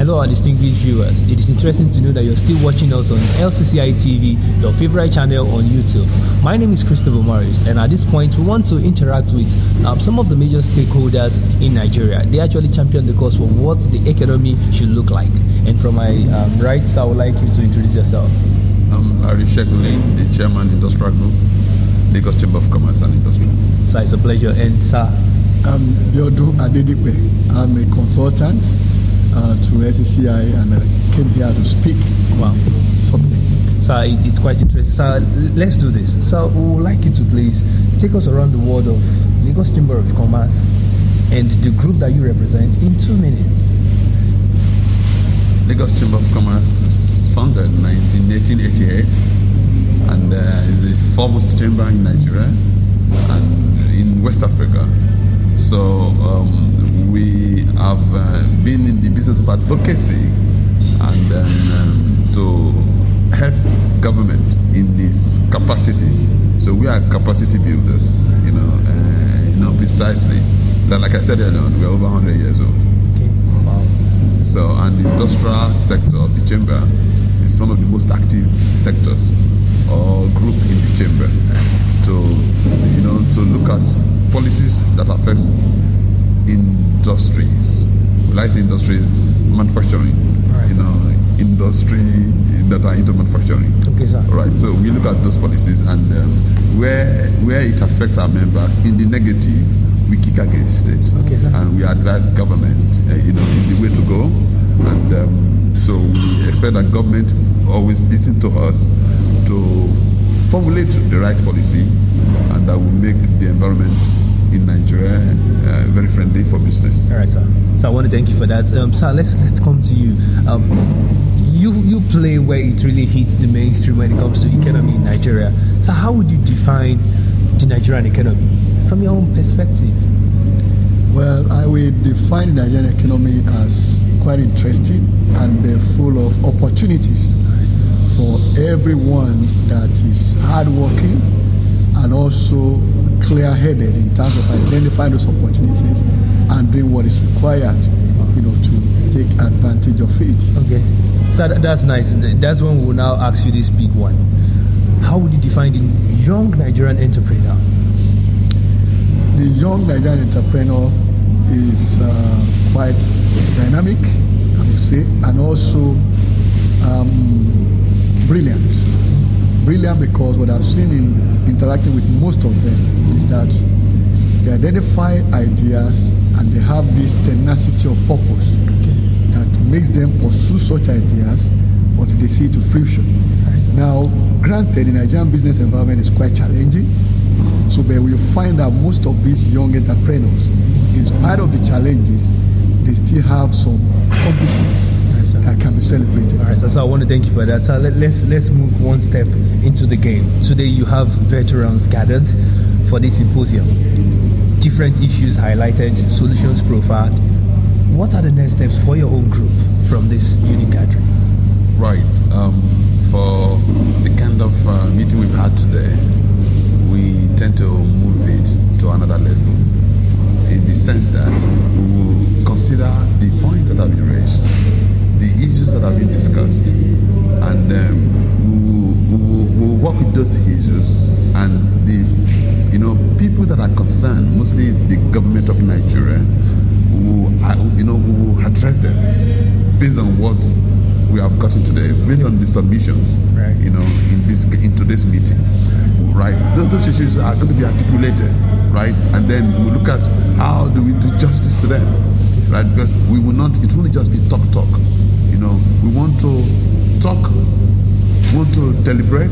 Hello, our distinguished viewers. It is interesting to know that you're still watching us on LCCI TV, your favorite channel on YouTube. My name is Christopher Morris, and at this point, we want to interact with some of the major stakeholders in Nigeria. They actually champion the cause for what the economy should look like. And from my right, sir, I would like you to introduce yourself. I'm Larry Shegley, the Chairman, Industrial Group, Lagos Chamber of Commerce and Industry. Sir, it's a pleasure. And sir? I'm Biodu Adedipe. I'm a consultant to LCCI, and I came here to speak on subjects. Sir, it's quite interesting. Sir, let's do this. Sir, we would like you to please take us around the world of Lagos Chamber of Commerce and the group that you represent in 2 minutes. Lagos Chamber of Commerce is founded in 1888 and is the foremost chamber in Nigeria and in West Africa. So we have been in the business of advocacy and to help government in its capacity. So we are capacity builders, precisely. Like I said earlier on, we're over 100 years old. Okay. Wow. So, and the industrial sector of the chamber is one of the most active sectors or group in the chamber to look at policies that affect industries. When I say industries, manufacturing, right. Industry that are into manufacturing. Okay, sir. Right. So we look at those policies and where it affects our members in the negative, we kick against it. Okay, sir. And we advise government, in the way to go. And so we expect that government always listen to us to formulate the right policy, and that will make the environment in Nigeria very friendly for business. All right, sir. So I want to thank you for that. Sir, let's come to you. You play where it really hits the mainstream when it comes to economy in Nigeria. So how would you define the Nigerian economy from your own perspective? Well, I will define the Nigerian economy as quite interesting and full of opportunities for everyone that is hardworking and also clear-headed in terms of identifying those opportunities and doing what is required, to take advantage of it. Okay, so that's nice. That's when we will now ask you this big one. How would you define the young Nigerian entrepreneur? The young Nigerian entrepreneur is quite dynamic, I would say, and also brilliant. Brilliant because what I've seen in interacting with most of them is that they identify ideas and they have this tenacity of purpose that makes them pursue such ideas until they see it to fruition. Now, granted, the Nigerian business environment is quite challenging, but we find that most of these young entrepreneurs, in spite of the challenges, they still have some accomplishments that can be celebrated. All right, so I want to thank you for that. So let's move one step into the game. Today you have veterans gathered for this symposium. Different issues highlighted, solutions profiled. What are the next steps for your own group from this unique gathering? Right. For the kind of meeting we've had today, we tend to move it to another level in the sense that we will consider the points that have been raised, the issues that have been discussed, and we will work with those issues and the people that are concerned, mostly the government of Nigeria, we will address them based on what we have gotten today, based on the submissions, right. in today's meeting, right? Those issues are going to be articulated, right? And then we'll look at how do we do justice to them, right? Because it won't just be talk. We want to talk, we want to deliberate,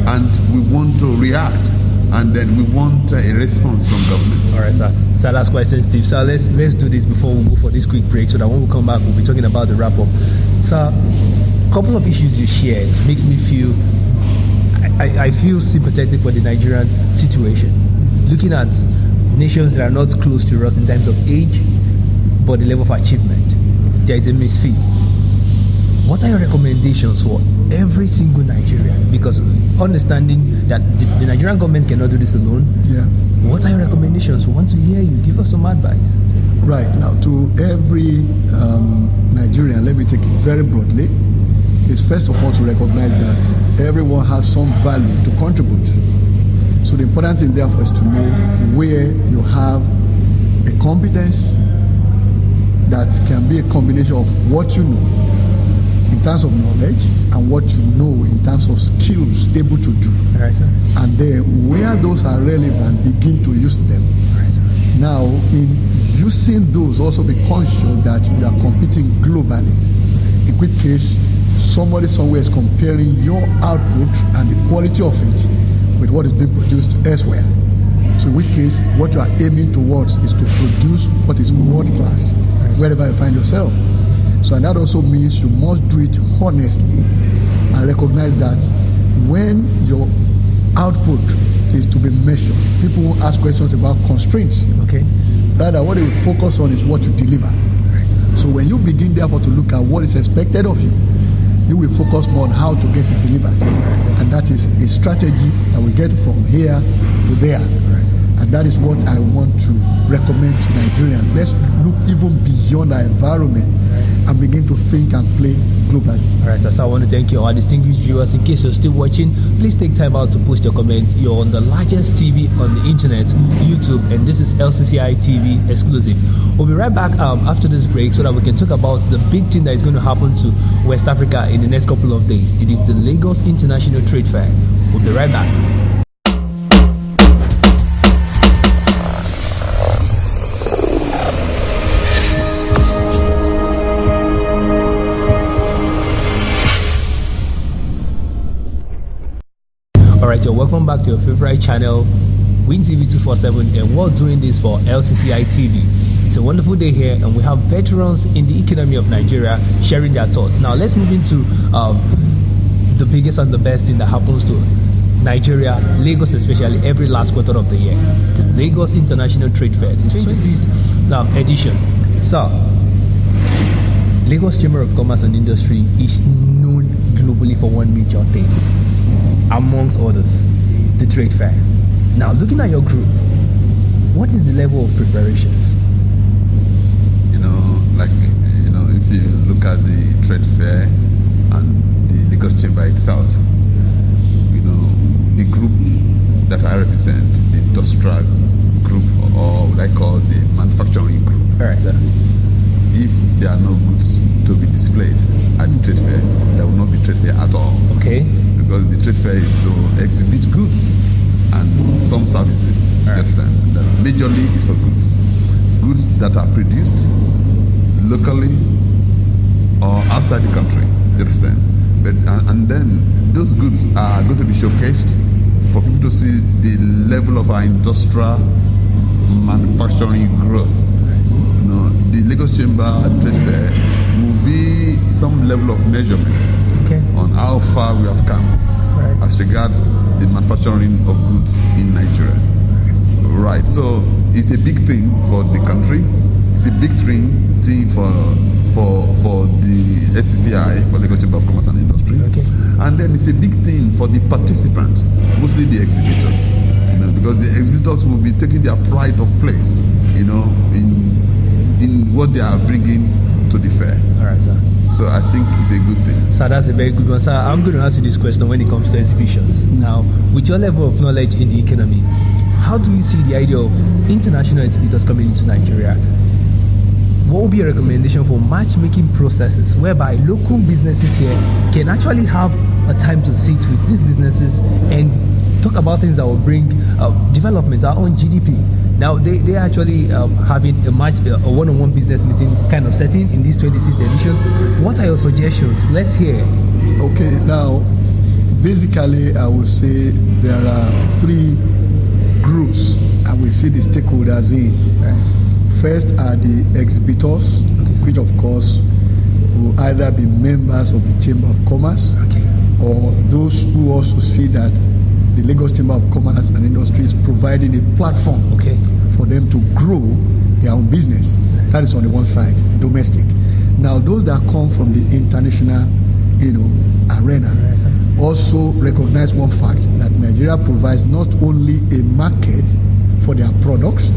and we want to react, and then we want a response from government. All right, sir. So that's quite sensitive. So let's do this before we go for this quick break, so that when we come back, we'll be talking about the wrap-up. So, a couple of issues you shared makes me feel, I feel sympathetic for the Nigerian situation. Looking at nations that are not close to us in terms of age, but the level of achievement, there is a misfit. What are your recommendations for every single Nigerian? Because understanding that the Nigerian government cannot do this alone, yeah. What are your recommendations? We want to hear you. Give us some advice. Right. Now, to every Nigerian, let me take it very broadly, is first of all to recognize that everyone has some value to contribute. So the important thing therefore is to know where you have a competence that can be a combination of what you know in terms of knowledge and what you know in terms of skills able to do. Right, sir. And then where those are relevant, begin to use them. Right, sir. Now, in using those, also be conscious that you are competing globally. In which case, somebody somewhere is comparing your output and the quality of it with what is being produced elsewhere. So in which case, what you are aiming towards is to produce what is world class, wherever you find yourself. So and that also means you must do it honestly and recognize that when your output is to be measured, people won't ask questions about constraints. Okay. Rather, what they will focus on is what you deliver. So when you begin therefore to look at what is expected of you, you will focus more on how to get it delivered. And that is a strategy that we get from here to there. And that is what I want to recommend to Nigerians. Let's look even beyond our environment and begin to think and play globally. All right, so I want to thank you, our distinguished viewers. In case you're still watching, please take time out to post your comments. You're on the largest TV on the internet, YouTube, and this is LCCI TV exclusive. We'll be right back after this break so that we can talk about the big thing that is going to happen to West Africa in the next couple of days. It is the Lagos International Trade Fair. We'll be right back. Alright, so welcome back to your favorite channel, Win TV 247, and we're doing this for LCCI TV. It's a wonderful day here, and we have veterans in the economy of Nigeria sharing their thoughts. Now, let's move into the biggest and the best thing that happens to Nigeria, Lagos especially, every last quarter of the year. The Lagos International Trade Fair, the 26th edition. So, Lagos Chamber of Commerce and Industry is known globally for one major thing, amongst others, the trade fair. Now, looking at your group, what is the level of preparations? If you look at the trade fair and the Lagos Chamber itself, the group that I represent, the industrial group, or what I call the manufacturing group. All right, sir. If there are no goods to be displayed at the trade fair, there will not be trade fair at all. Okay. Because the trade fair is to exhibit goods and some services. Right. You understand? That majorly is for goods. Goods that are produced locally or outside the country. You understand? But and then those goods are going to be showcased for people to see the level of our industrial manufacturing growth. The Lagos Chamber Trade Fair will be some level of measurement on how far we have come as regards the manufacturing of goods in Nigeria. Right, so it's a big thing for the country. It's a big thing for the LCCI, for Lagos Chamber of Commerce and Industry. And then it's a big thing for the participant, mostly the exhibitors. Because the exhibitors will be taking their pride of place, in what they are bringing to the fair. All right, sir. So I think it's a good thing. So that's a very good one. Sir, I'm going to ask you this question when it comes to exhibitions. Now, with your level of knowledge in the economy, how do you see the idea of international exhibitors coming into Nigeria? What would be a recommendation for matchmaking processes whereby local businesses here can actually have a time to sit with these businesses and talk about things that will bring development, our own GDP? Now, they are actually having a one-on-one business meeting kind of setting in this 26th edition. What are your suggestions? Let's hear. Okay, now, basically, I would say there are three groups I will see the stakeholders in. First are the exhibitors, which of course will either be members of the Chamber of Commerce or those who also see that the Lagos Chamber of Commerce and Industry is providing a platform for them to grow their own business. That is on the one side, domestic. Now, those that come from the international, arena also recognize one fact, that Nigeria provides not only a market for their products,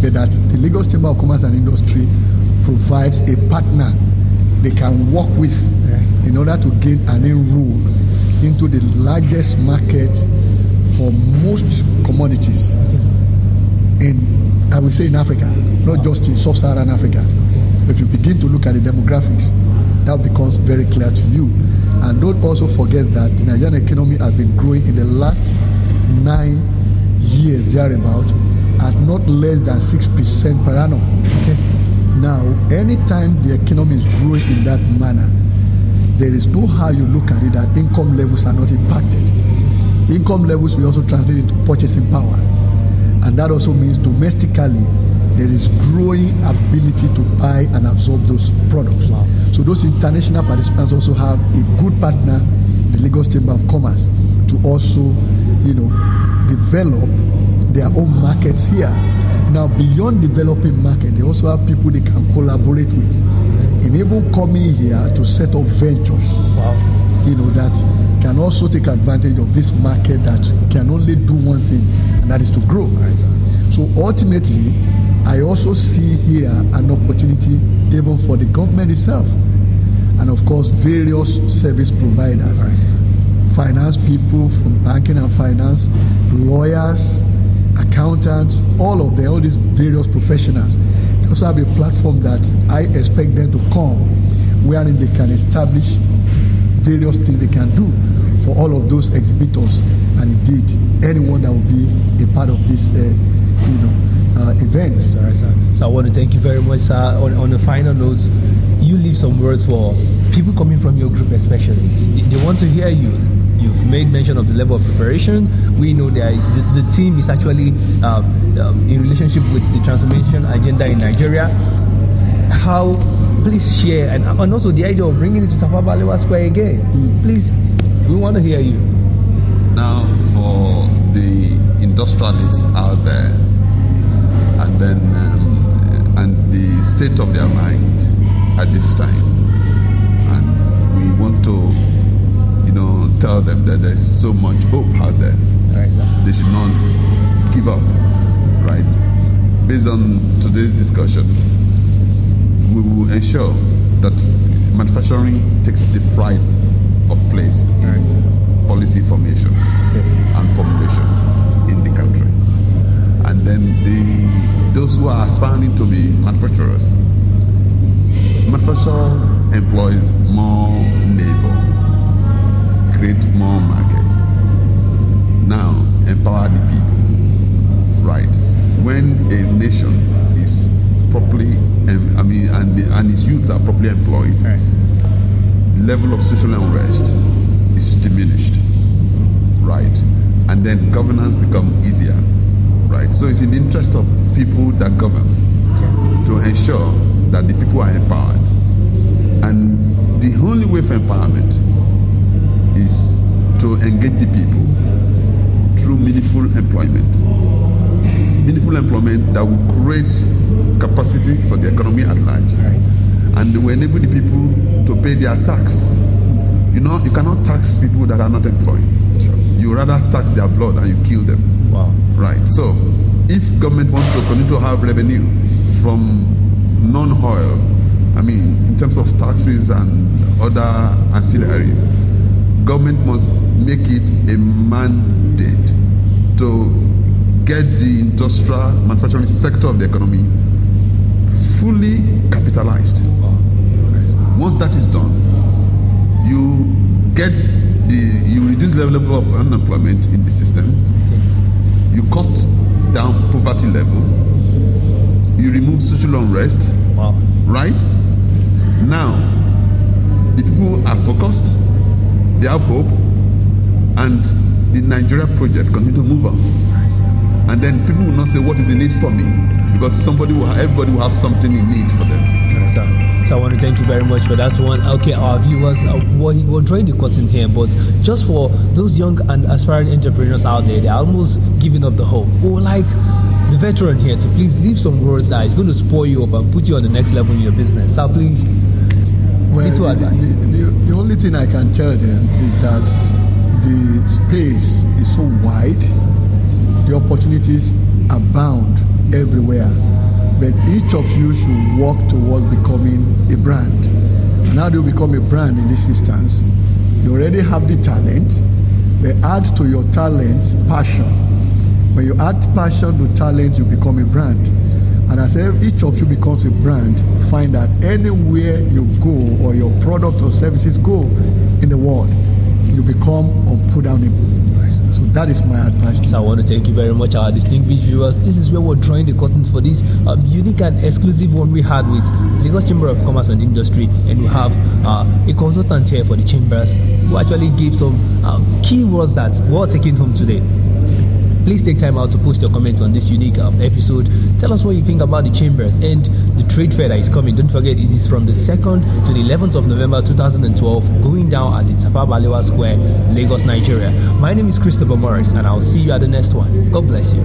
but that the Lagos Chamber of Commerce and Industry provides a partner they can work with in order to gain an inroad into the largest market for most commodities I will say in Africa, not just in sub-Saharan Africa. If you begin to look at the demographics, that becomes very clear to you. And don't also forget that the Nigerian economy has been growing in the last 9 years thereabout at not less than 6% per annum. Now, anytime the economy is growing in that manner, there is no how you look at it that income levels are not impacted. Income levels will also translate into purchasing power. And that also means domestically, there is growing ability to buy and absorb those products. Wow. So those international participants also have a good partner, the Lagos Chamber of Commerce, to also, develop their own markets here. Now, beyond developing market, they also have people they can collaborate with, and even coming here to set up ventures. Wow. That can also take advantage of this market that can only do one thing, and that is to grow. So ultimately, I also see here an opportunity even for the government itself, and of course various service providers, finance people from banking and finance, lawyers, accountants, all these various professionals. They also have a platform that I expect them to come, wherein they can establish various things they can do for all of those exhibitors, and indeed anyone that will be a part of this event. Sorry, sir. So I want to thank you very much, sir. On the final note, you leave some words for people coming from your group especially. They want to hear you. You've made mention of the level of preparation. We know that the team is actually in relationship with the transformation agenda in Nigeria. Please share, and also the idea of bringing it to Tafawa Balewa Square again. Please, we want to hear you. Now, for the industrialists out there, and then and the state of their mind at this time, and we want to, tell them that there's so much hope out there. Right, sir. They should not give up. Right. Based on today's discussion, we will ensure that manufacturing takes the pride of place in policy formation and formulation in the country. And then those who are aspiring to be manufacturers employ more labor, create more market. Now, empower the people. Right. When a nation is properly, and its youths are properly employed, level of social unrest is diminished, right? And then governance becomes easier, right? So it's in the interest of people that govern to ensure that the people are empowered. And the only way for empowerment is to engage the people through meaningful employment that will create capacity for the economy at large, and will enable the people to pay their tax. You cannot tax people that are not employed. You rather tax their blood and you kill them. Wow. Right. So, if government wants to continue to have revenue from non-oil, in terms of taxes and other ancillaries, government must make it a mandate to get the industrial manufacturing sector of the economy fully capitalized. Once that is done, you reduce the level of unemployment in the system, you cut down poverty level, you remove social unrest. Wow. Right? Now, the people are focused, they have hope, and the Nigeria project continue to move on. And then people will not say, what is the need for me? Because everybody will have something in need for them. So I want to thank you very much for that one. Okay, our viewers, we're drawing the curtain here, but just for those young and aspiring entrepreneurs out there, they're almost giving up the hope. We would like the veteran here to please leave some words that is going to spoil you up and put you on the next level in your business. So please, the only thing I can tell them is that the space is so wide, the opportunities abound everywhere. But each of you should work towards becoming a brand. And how do you become a brand in this instance? You already have the talent, but add to your talent passion. When you add passion to talent, you become a brand. And as each of you becomes a brand, find that anywhere you go or your product or services go in the world, you become unputdownable. So that is my advice. So I want to thank you very much, our distinguished viewers. This is where we're drawing the curtain for this unique and exclusive one we had with Lagos Chamber of Commerce and Industry, and we have a consultant here for the chambers who actually gave some key words that we're taking home today. Please take time out to post your comments on this unique episode. Tell us what you think about the chambers and the trade fair that is coming. Don't forget, it is from the 2nd to the 11th of November 2012, going down at the Tafawa Balewa Square, Lagos, Nigeria. My name is Christopher Morris, and I'll see you at the next one. God bless you.